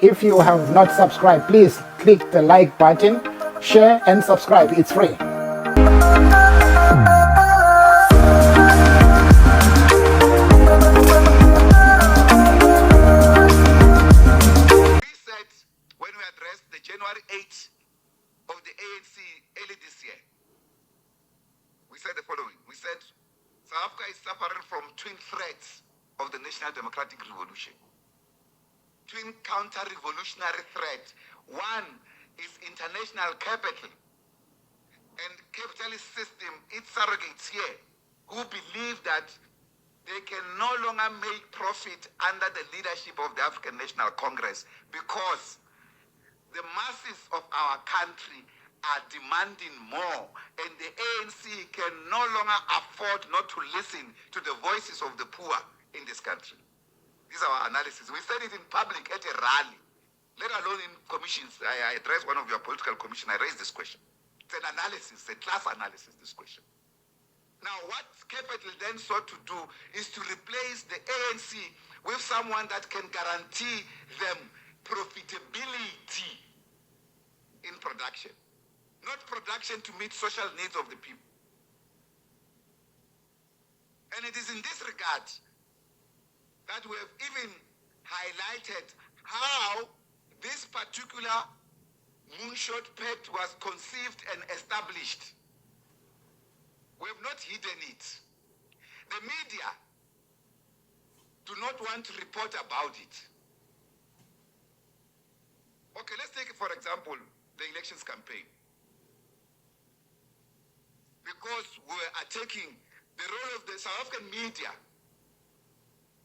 If you have not subscribed, please click the like button, share and subscribe. It's free. When we addressed the January 8th of the ANC early this year, we said the following. We said, South Africa is suffering from twin threats of the National Democratic Revolution. Twin counter-revolutionary threat. One is international capital and capitalist system, its surrogates here, who believe that they can no longer make profit under the leadership of the African National Congress because the masses of our country are demanding more, and the ANC can no longer afford not to listen to the voices of the poor in this country. These are our analysis. We said it in public at a rally, let alone in commissions. I addressed one of your political commission. I raised this question. It's an analysis, a class analysis, this question. Now, what capital then sought to do is to replace the ANC with someone that can guarantee them profitability in production, not production to meet social needs of the people. And it is in this regard that we have even highlighted how this particular moonshot pact was conceived and established. We have not hidden it. The media do not want to report about it. Okay, let's take, for example, the elections campaign. Because we are taking the role of the South African media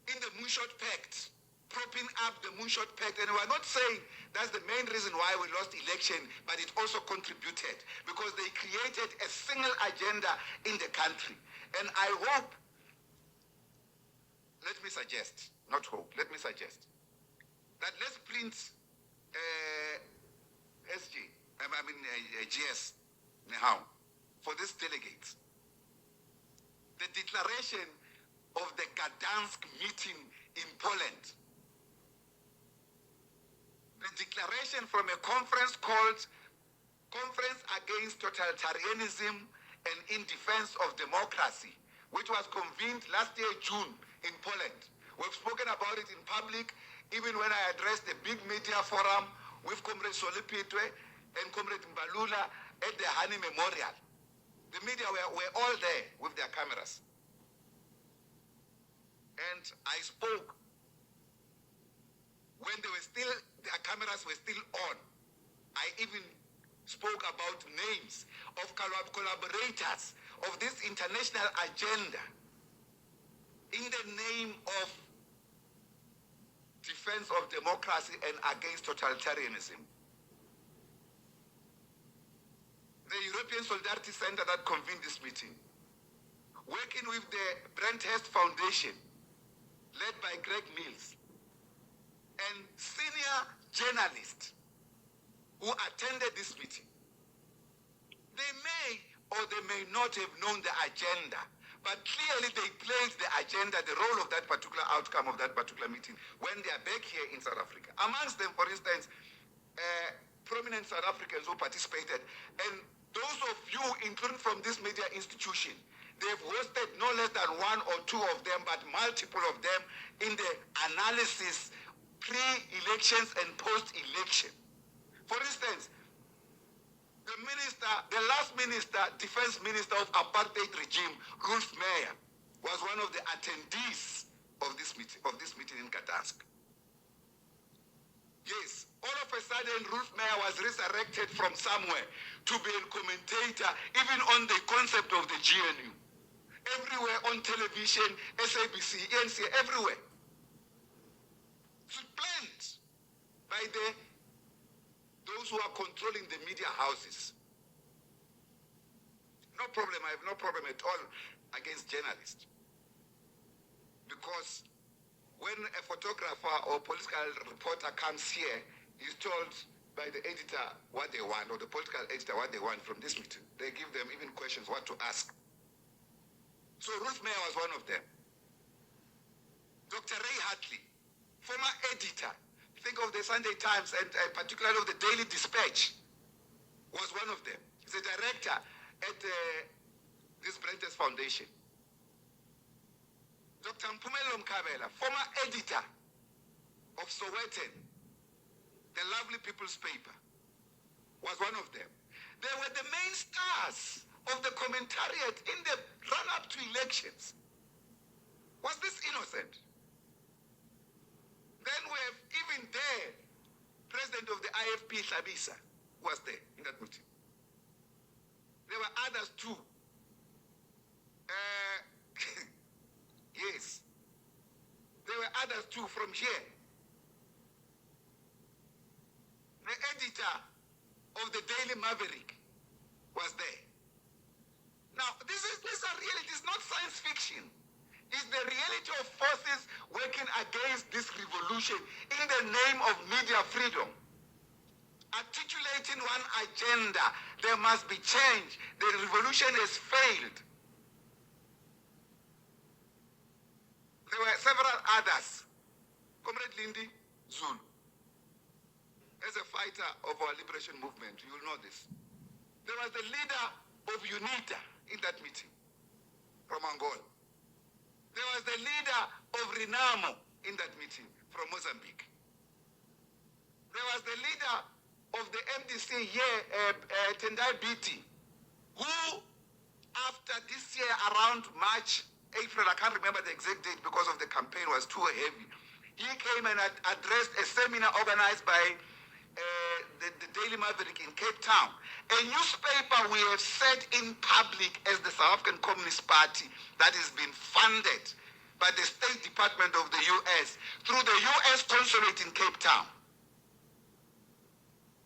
in the Moonshot Pact, propping up the Moonshot Pact. And we're not saying that's the main reason why we lost election, but it also contributed because they created a single agenda in the country. And I hope, let me suggest, not hope, let me suggest that let's print GS now for these delegates. The declaration of the Gdansk meeting in Poland. The declaration from a conference called Conference Against Totalitarianism and in Defense of Democracy, which was convened last year, June, in Poland. We've spoken about it in public, even when I addressed the big media forum with Comrade Solly MAPAILA and Comrade Mbalula at the Hani Memorial. The media were all there with their cameras. And I spoke when their cameras were still on. I even spoke about names of collaborators of this international agenda in the name of defense of democracy and against totalitarianism. The European Solidarity Center that convened this meeting, working with the Brenthurst Foundation, led by Greg Mills, and senior journalists who attended this meeting. They may or they may not have known the agenda, but clearly they played the agenda, the role of that particular outcome of that particular meeting when they are back here in South Africa. Amongst them, for instance, prominent South Africans who participated, and those of you, including from this media institution, they've hosted no less than one or two of them, but multiple of them in the analysis pre-elections and post-election. For instance, the last minister, defense minister of apartheid regime, Rolf Meyer, was one of the attendees of this meeting in Gdansk. Yes, all of a sudden, Rolf Meyer was resurrected from somewhere to be a commentator, even on the concept of the GNU. Everywhere on television, SABC, ANC, everywhere. Supplanted by those who are controlling the media houses. No problem, I have no problem at all against journalists. Because when a photographer or political reporter comes here, he's told by the editor what they want, or the political editor what they want from this meeting. They give them even questions what to ask. So Rolf Meyer was one of them. Dr. Ray Hartley, former editor, think of the Sunday Times and particularly of the Daily Dispatch, was one of them. He's a director at this Brenters Foundation. Dr. MAPAILA, former editor of Sowetan, the Lovely People's Paper, was one of them. They were the main stars of the commentariat in the run-up to elections. Was this innocent? Then we have even there, president of the IFP, Hlabisa, was there in that meeting. There were others too. Yes. There were others too from here. The editor of the Daily Maverick was there. Now, these are reality. It's not science fiction. It's the reality of forces working against this revolution in the name of media freedom. Articulating one agenda, there must be change. The revolution has failed. There were several others. Comrade Lindy Zulu, as a fighter of our liberation movement, you will know this. There was the leader of UNITA in that meeting from Angola. There was the leader of Renamo in that meeting from Mozambique. There was the leader of the MDC here, Tendai Biti, who after this year around March, April, I can't remember the exact date because of the campaign was too heavy, he came and addressed a seminar organized by the Daily Maverick in Cape Town. A newspaper we have said in public as the South African Communist Party that has been funded by the State Department of the US through the US consulate in Cape Town.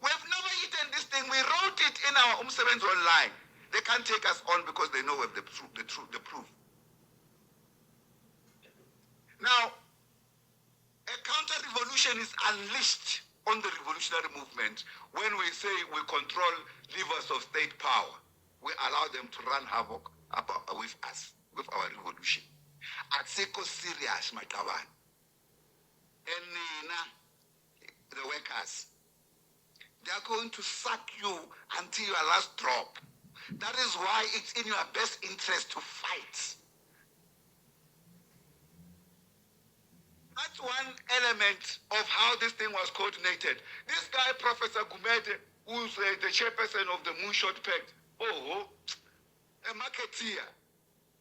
We have never eaten this thing. We wrote it in our Umsebenzi online. They can't take us on because they know we have the proof. Now, a counter-revolution is unleashed on the revolutionary movement when we say we control levers of state power. We allow them to run havoc with us, with our revolution. Atseko serious, my kawan. And the workers, they are going to suck you until your last drop. That is why it's in your best interest to fight. That's one element of how this thing was coordinated. This guy, Professor Gumede, who's the chairperson of the Moonshot Pact, a marketeer.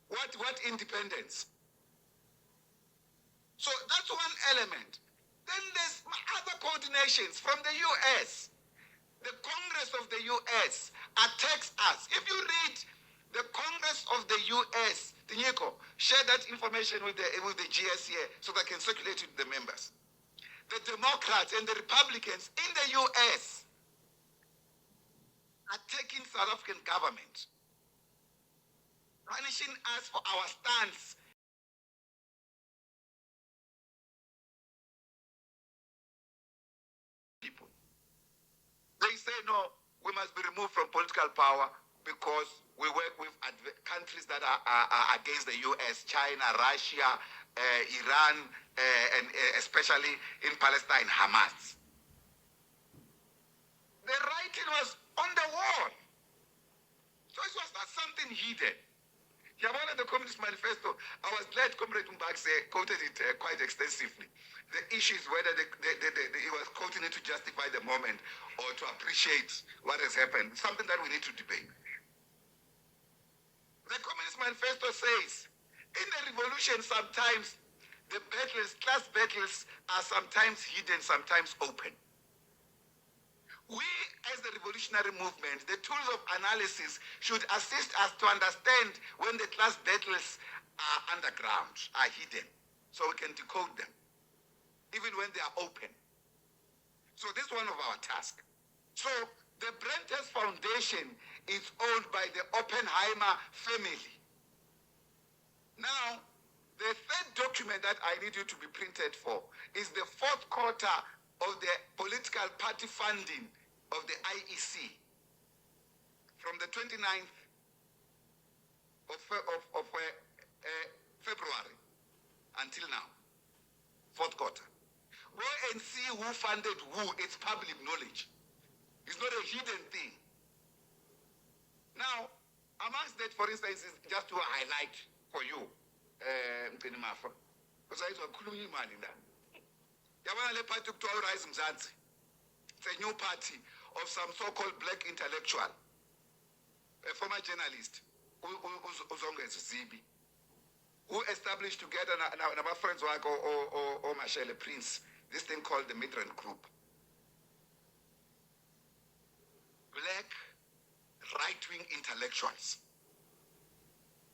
What independence? So that's one element. Then there's other coordinations from the US. The Congress of the US attacks us. If you read the Congress of the US, Tinyeko, share that information with the GS here so they can circulate it to the members. The Democrats and the Republicans in the US are taking South African government, punishing us for our stance. People. They say, no, we must be removed from political power because we work with countries that are against the US, China, Russia, Iran, and especially in Palestine, Hamas. The writing was on the wall. So it was not something hidden. Yeah, one of the Communist Manifesto, I was glad Comrade Mbakse quoted it quite extensively. The issue is whether he was quoting it to justify the moment or to appreciate what has happened, something that we need to debate. The Communist Manifesto says, in the revolution, sometimes the battles, class battles, are sometimes hidden, sometimes open. We, as the revolutionary movement, the tools of analysis should assist us to understand when the class battles are underground, are hidden, so we can decode them, even when they are open. So this is one of our tasks. So the Brenters Foundation is owned by the Oppenheimer family. Now, the third document that I need you to be printed for is the fourth quarter of the political party funding of the IEC from the 29th of February until now, fourth quarter. Go and see who funded who. It's public knowledge. It's not a hidden thing. Now, amongst that, for instance, is just to highlight for you, because I was calling him in that. Yabana party to Rise Mzansi. It's a new party of some so-called black intellectual, a former journalist, who established together our friends like or Michelle Prince, this thing called the Midrand Group. Black right-wing intellectuals.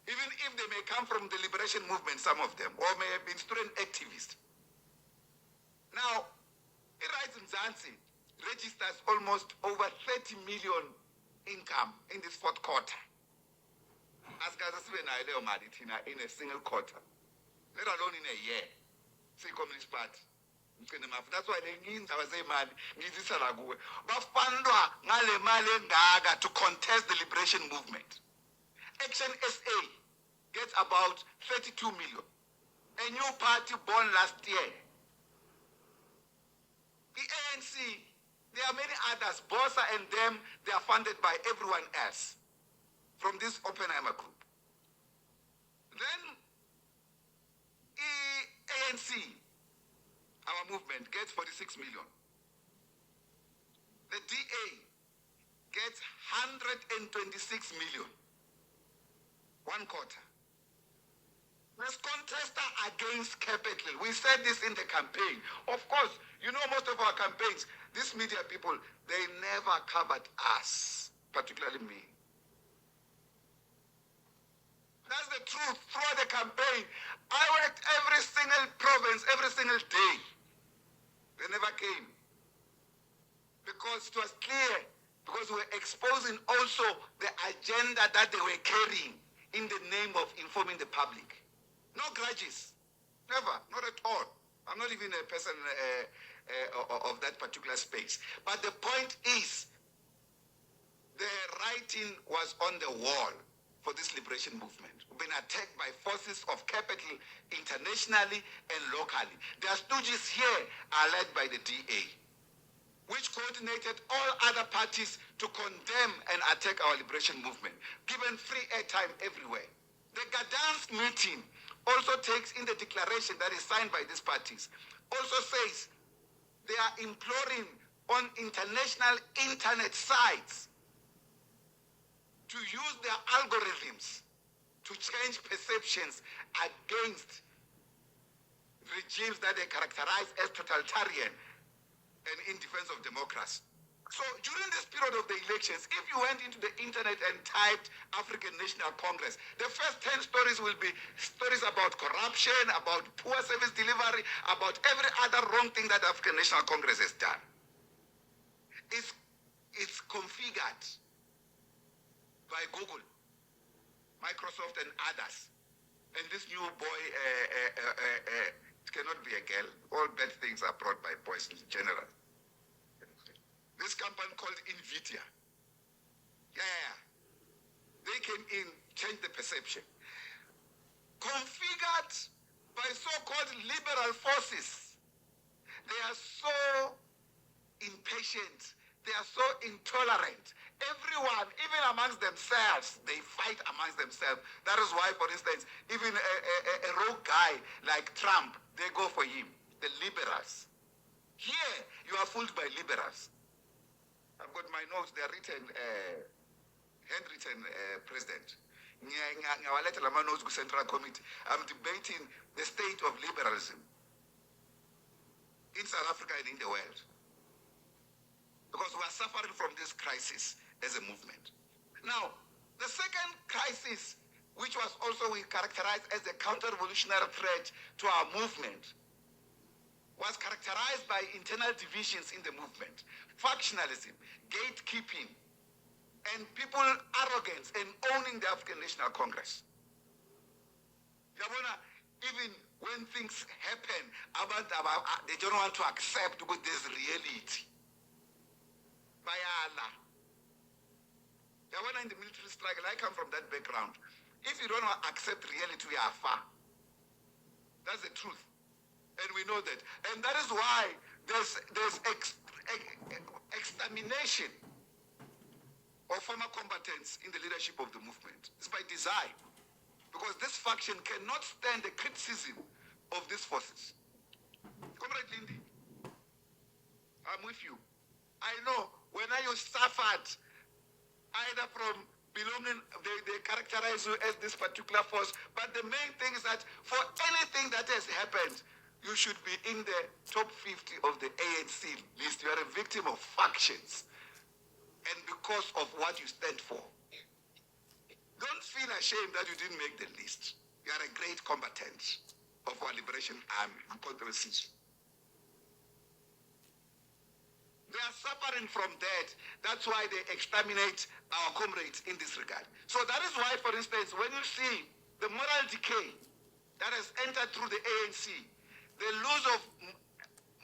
Even if they may come from the liberation movement, some of them, or may have been student activists. Now, Rise Mzansi registers almost over 30 million income in this fourth quarter. As guys in a single quarter, let alone in a year. See Communist Party. That's why they need to contest the liberation movement. Action SA gets about 32 million. A new party born last year. The ANC, there are many others. Bossa and them, they are funded by everyone else from this Oppenheimer group. Then ANC, our movement, gets 46 million. The DA gets 126 million. 1 quarter. Let's contest against capital. We said this in the campaign. Of course, you know most of our campaigns, these media people, they never covered us, particularly me. That's the truth. Throughout the campaign, I worked every single province, every single day. They never came. Because it was clear, because we were exposing also the agenda that they were carrying in the name of informing the public. No grudges. Never. Not at all. I'm not even a person of that particular space. But the point is, the writing was on the wall for this liberation movement. We've been attacked by forces of capital internationally and locally. The stooges here are led by the DA, which coordinated all other parties to condemn and attack our liberation movement, given free airtime everywhere. The Gdansk meeting also takes in the declaration that is signed by these parties, also says they are imploring on international internet sites to use their algorithms to change perceptions against regimes that they characterize as totalitarian and in defense of democracy. So during this period of the elections, if you went into the internet and typed African National Congress, the first 10 stories will be stories about corruption, about poor service delivery, about every other wrong thing that African National Congress has done. It's configured by Google, Microsoft and others. And this new boy, it cannot be a girl. All bad things are brought by boys in general. This company called NVIDIA. Yeah. They came in, changed the perception. Configured by so-called liberal forces. They are so impatient. They are so intolerant. Everyone, even amongst themselves, they fight amongst themselves. That is why, for instance, even a rogue guy like Trump, they go for him. The liberals. Here, you are fooled by liberals. I've got my notes, they're written, handwritten, President. Central Committee. I'm debating the state of liberalism in South Africa and in the world. Because we are suffering from this crisis as a movement. Now, the second crisis, which was also we characterized as a counter-revolutionary threat to our movement, was characterized by internal divisions in the movement, factionalism, gatekeeping, and people arrogance and owning the African National Congress. Even when things happen, they don't want to accept because there's reality. In the military struggle, I come from that background. If you don't accept reality, we are far. That's the truth. And we know that. And that is why there's extermination of former combatants in the leadership of the movement. It's by design. Because this faction cannot stand the criticism of these forces. Comrade Lindy, I'm with you. I know when you suffered either from belonging, they characterize you as this particular force, but the main thing is that for anything that has happened, you should be in the top 50 of the ANC list. You are a victim of factions, and because of what you stand for. Don't feel ashamed that you didn't make the list. You are a great combatant of our liberation army, controversies. They are suffering from that. That's why they exterminate our comrades in this regard. So that is why, for instance, when you see the moral decay that has entered through the ANC, the loss of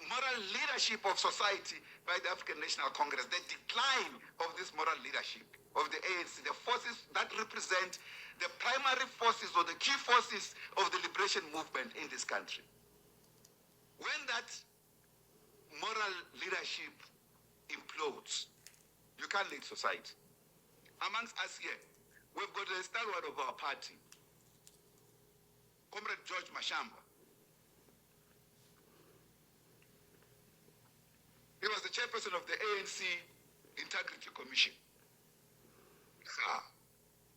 moral leadership of society by the African National Congress, the decline of this moral leadership of the ANC, the forces that represent the primary forces or the key forces of the liberation movement in this country. When that moral leadership implodes, you can't lead society. Amongst us here, we've got a stalwart of our party, Comrade George Mashamba. He was the chairperson of the ANC Integrity Commission.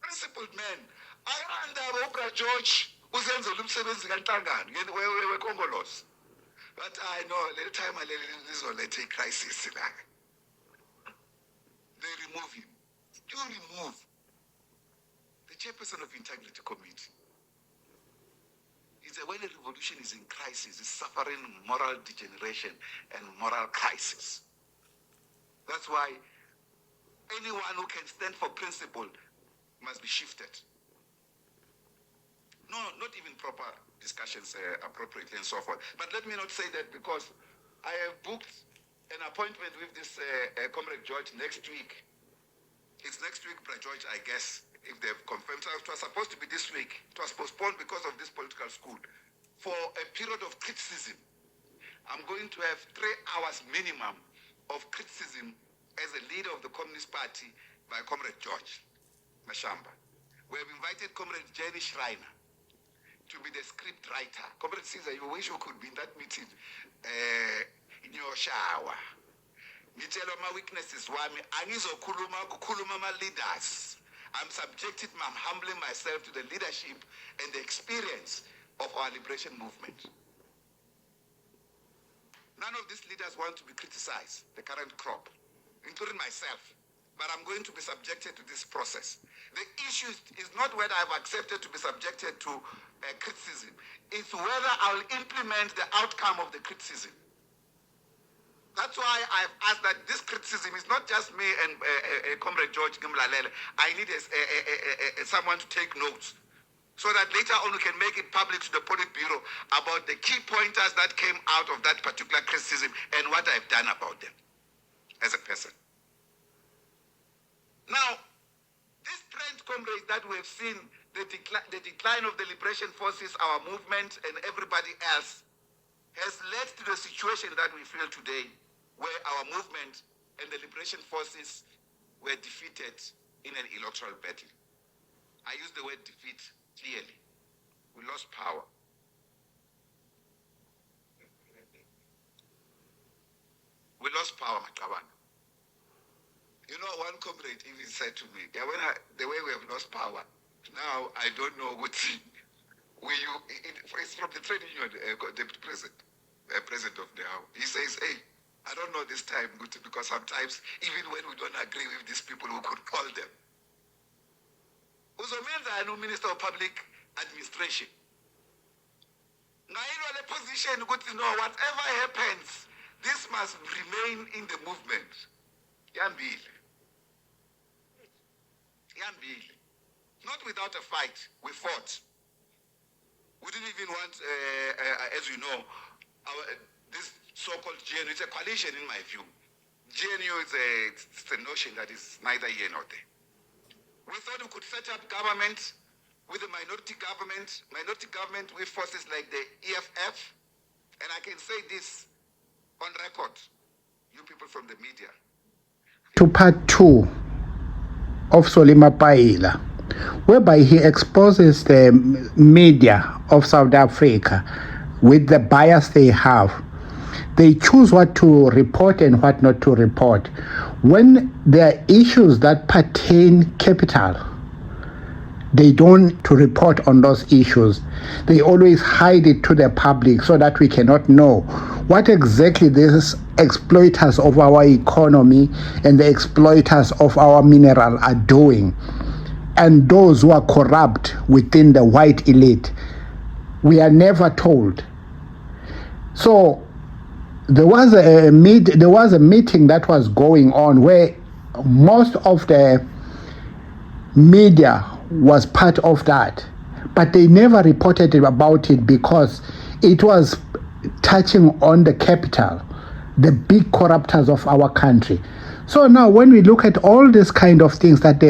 Principled man. I under Oprah George uzenzela umsebenzi kaNhlangano weKongolos. But I know the time this will let a crisis. They remove him. You remove the chairperson of Integrity Committee. It's when a revolution is in crisis, it's suffering moral degeneration and moral crisis. That's why anyone who can stand for principle must be shifted. No, not even proper discussions appropriately and so forth. But let me not say that because I have booked an appointment with this Comrade George next week. It's next week, Brother George, I guess, if they've confirmed. So it was supposed to be this week. It was postponed because of this political school. For a period of criticism, I'm going to have 3 hours minimum of criticism as a leader of the Communist Party by Comrade George Mashamba. We have invited Comrade Jenny Schreiner to be the script writer. Comrade Caesar, you wish you could be in that meeting in your shower. Ngitshela my weaknesses wami angizokhuluma kukhuluma ama leaders. I'm humbling myself to the leadership and the experience of our liberation movement. None of these leaders want to be criticized, the current crop, including myself. But I'm going to be subjected to this process. The issue is not whether I've accepted to be subjected to criticism. It's whether I'll implement the outcome of the criticism. That's why I've asked that this criticism is not just me and Comrade George Gimlalele. I need someone to take notes so that later on we can make it public to the Politburo about the key pointers that came out of that particular criticism and what I've done about them as a person. Now, this trend, comrades, that we have seen, the decline of the liberation forces, our movement, and everybody else, has led to the situation that we feel today, where our movement and the liberation forces were defeated in an electoral battle. I use the word defeat clearly. We lost power. We lost power, Makabana. You know, one comrade even said to me, yeah, the way we have lost power, now I don't know what it's from the trade union, deputy president of the House. He says, hey, I don't know this time, because sometimes, even when we don't agree with these people, we could call them. Uzomenza no Minister of Public Administration. Now, you know the position, whatever happens, this must remain in the movement. Yambili. Not without a fight, we fought. We didn't even want, as you know, this so-called GNU, it's a coalition in my view. GNU is a notion that is neither here nor there. We thought we could set up government with a minority government with forces like the EFF, And I can say this on record, you people from the media. To part 2 of Solly MAPAILA, whereby he exposes the media of South Africa with the bias they have. They choose what to report and what not to report. When there are issues that pertain capital, they don't to report on those issues. They always hide it to the public so that we cannot know what exactly these exploiters of our economy and the exploiters of our mineral are doing. And those who are corrupt within the white elite, we are never told. So there was a meeting that was going on where most of the media was part of that, but they never reported about it because it was touching on the capital, the big corruptors of our country. So now when we look at all these kind of things that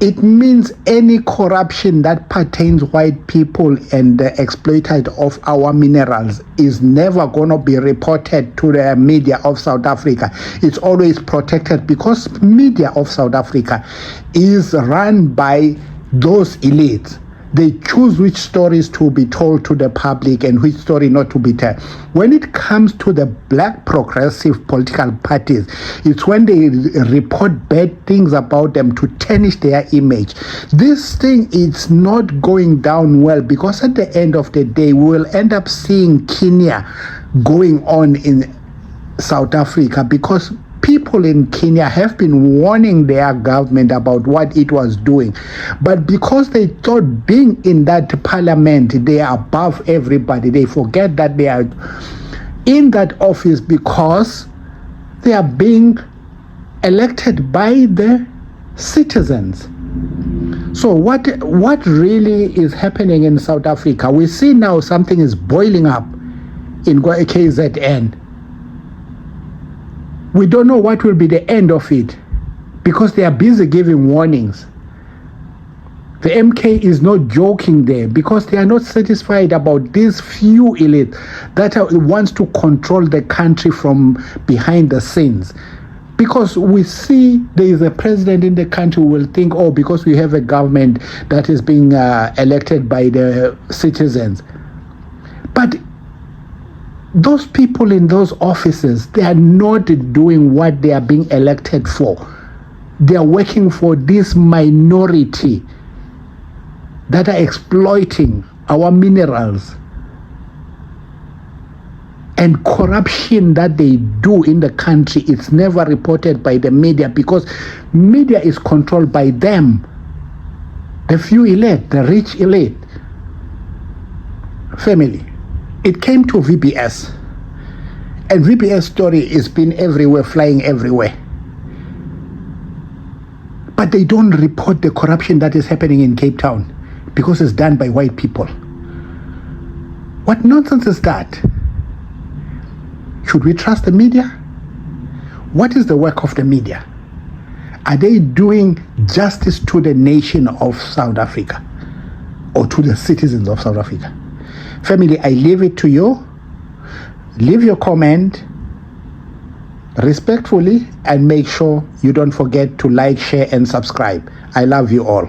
it means any corruption that pertains white people and the exploited of our minerals is never going to be reported to the media of South Africa. It's always protected because media of South Africa is run by those elites. They choose which stories to be told to the public and which story not to be told. When it comes to the black progressive political parties, it's when they report bad things about them to tarnish their image. This thing is not going down well because at the end of the day, we will end up seeing Kenya going on in South Africa because people in Kenya have been warning their government about what it was doing. But because they thought being in that parliament, they are above everybody, they forget that they are in that office because they are being elected by the citizens. So what really is happening in South Africa? We see now something is boiling up in KZN. We don't know what will be the end of it because they are busy giving warnings. The MK is not joking there because they are not satisfied about these few elite that wants to control the country from behind the scenes. Because we see there is a president in the country who will think, oh, because we have a government that is being elected by the citizens. But those people in those offices, they are not doing what they are being elected for. They are working for this minority that are exploiting our minerals. And corruption that they do in the country, it's never reported by the media because media is controlled by them. The few elite, the rich elite. Family. It came to VBS, and VBS story is been everywhere, flying everywhere. But they don't report the corruption that is happening in Cape Town because it's done by white people. What nonsense is that? Should we trust the media? What is the work of the media? Are they doing justice to the nation of South Africa or to the citizens of South Africa? Family, I leave it to you. Leave your comment respectfully and make sure you don't forget to like, share, and subscribe. I love you all.